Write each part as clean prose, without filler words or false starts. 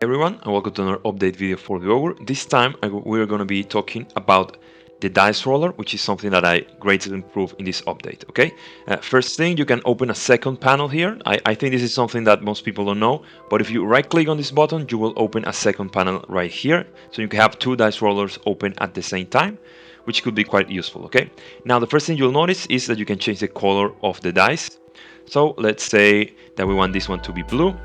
Everyone, and welcome to another update video for the Augur. This time we're going to be talking about the dice roller, which is something that I greatly improved in this update. Okay, first thing, you can open a second panel here. I think this is something that most people don't know, but if you right click on this button, you will open a second panel right here, so you can have two dice rollers open at the same time, which could be quite useful. Okay, now the first thing you'll notice is that you can change the color of the dice. So let's say that we want this one to be blue,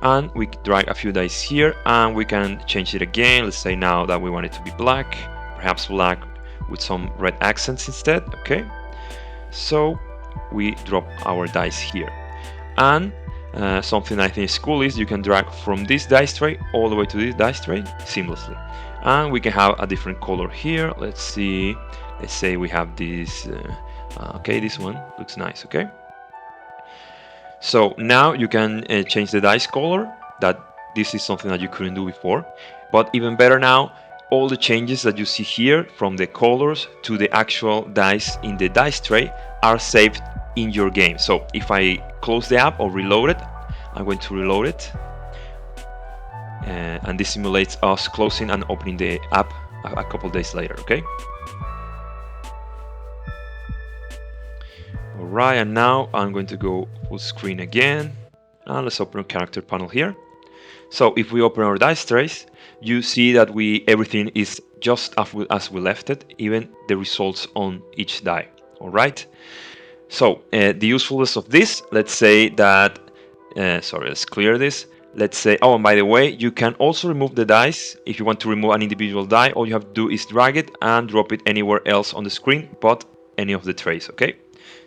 and we drag a few dice here and we can change it again. Let's say now that we want it to be black, perhaps black with some red accents instead. Okay, so we drop our dice here, and something I think is cool is you can drag from this dice tray all the way to this dice tray seamlessly, and we can have a different color here. Let's see, let's say we have this okay, this one looks nice. Okay, so now you can change the dice color. That this is something that you couldn't do before. But even better now, all the changes that you see here, from the colors to the actual dice in the dice tray, are saved in your game. So if I close the app or reload it, I'm going to reload it. And this simulates us closing and opening the app a couple days later, okay? Alright, and now I'm going to go full screen again, and let's open a character panel here. So if we open our dice trays, you see that everything is just as we left it, even the results on each die. Alright, so the usefulness of this, let's say that, sorry, let's clear this. Let's say, oh, and by the way, you can also remove the dice. If you want to remove an individual die, all you have to do is drag it and drop it anywhere else on the screen but any of the trays, okay?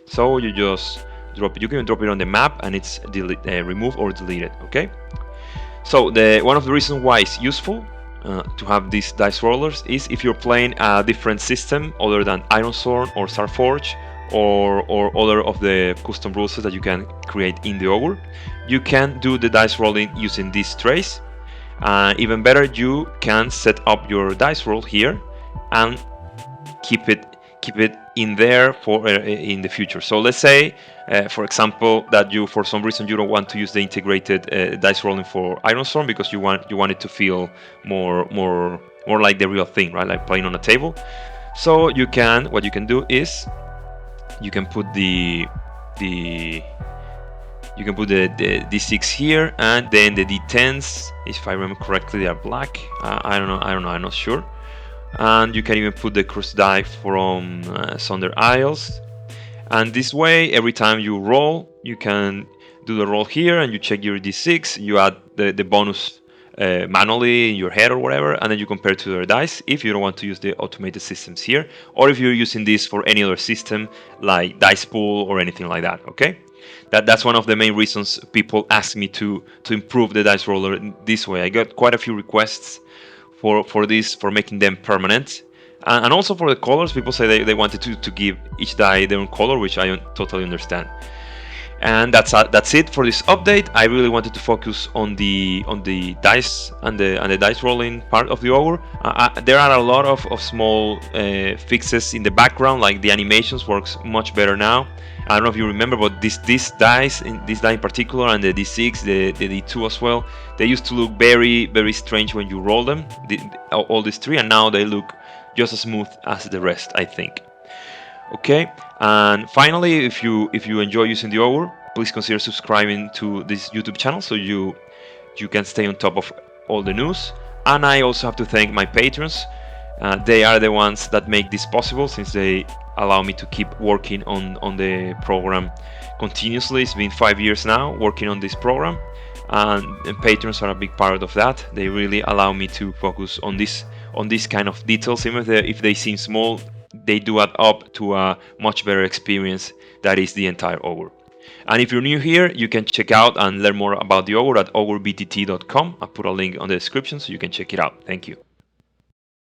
So you just drop it. You can drop it on the map and it's removed or deleted. Okay. So one of the reasons why it's useful to have these dice rollers is if you're playing a different system other than Ironsworn or Starforge or other of the custom rules that you can create in the Augur, you can do the dice rolling using these trays. Even better, you can set up your dice roll here and keep it in there for in the future. So let's say, for example, that you for some reason you don't want to use the integrated dice rolling for Ironstorm because you want it to feel more like the real thing, right? Like playing on a table. So what you can do is you can put the D6 here, and then the D10s, if I remember correctly, they are black. I don't know, I'm not sure. And you can even put the cross die from Sonder Isles, and this way every time you roll you can do the roll here and you check your d6, you add the bonus manually in your head or whatever, and then you compare to the dice if you don't want to use the automated systems here, or if you're using this for any other system like dice pool or anything like that. Okay, that's one of the main reasons people ask me to improve the dice roller this way. I got quite a few requests for this, for making them permanent, and also for the colors. People say they wanted to give each die their own color, which I totally understand. And that's it for this update. I really wanted to focus on the dice and the dice rolling part of the Augur. There are a lot of small fixes in the background, like the animations works much better now. I don't know if you remember, but this die in particular, and the D6, the D2 as well, they used to look very strange when you roll them, all these three, and now they look just as smooth as the rest, I think. Okay, and finally, if you enjoy using the Augur, please consider subscribing to this YouTube channel so you can stay on top of all the news. And I also have to thank my patrons. They are the ones that make this possible, since they allow me to keep working on the program continuously. It's been 5 years now working on this program, and patrons are a big part of that. They really allow me to focus on this kind of details. Even if they seem small, they do add up to a much better experience that is the entire Augur. And if you're new here, you can check out and learn more about the Augur at augurbtt.com. I'll put a link on the description so you can check it out. Thank you.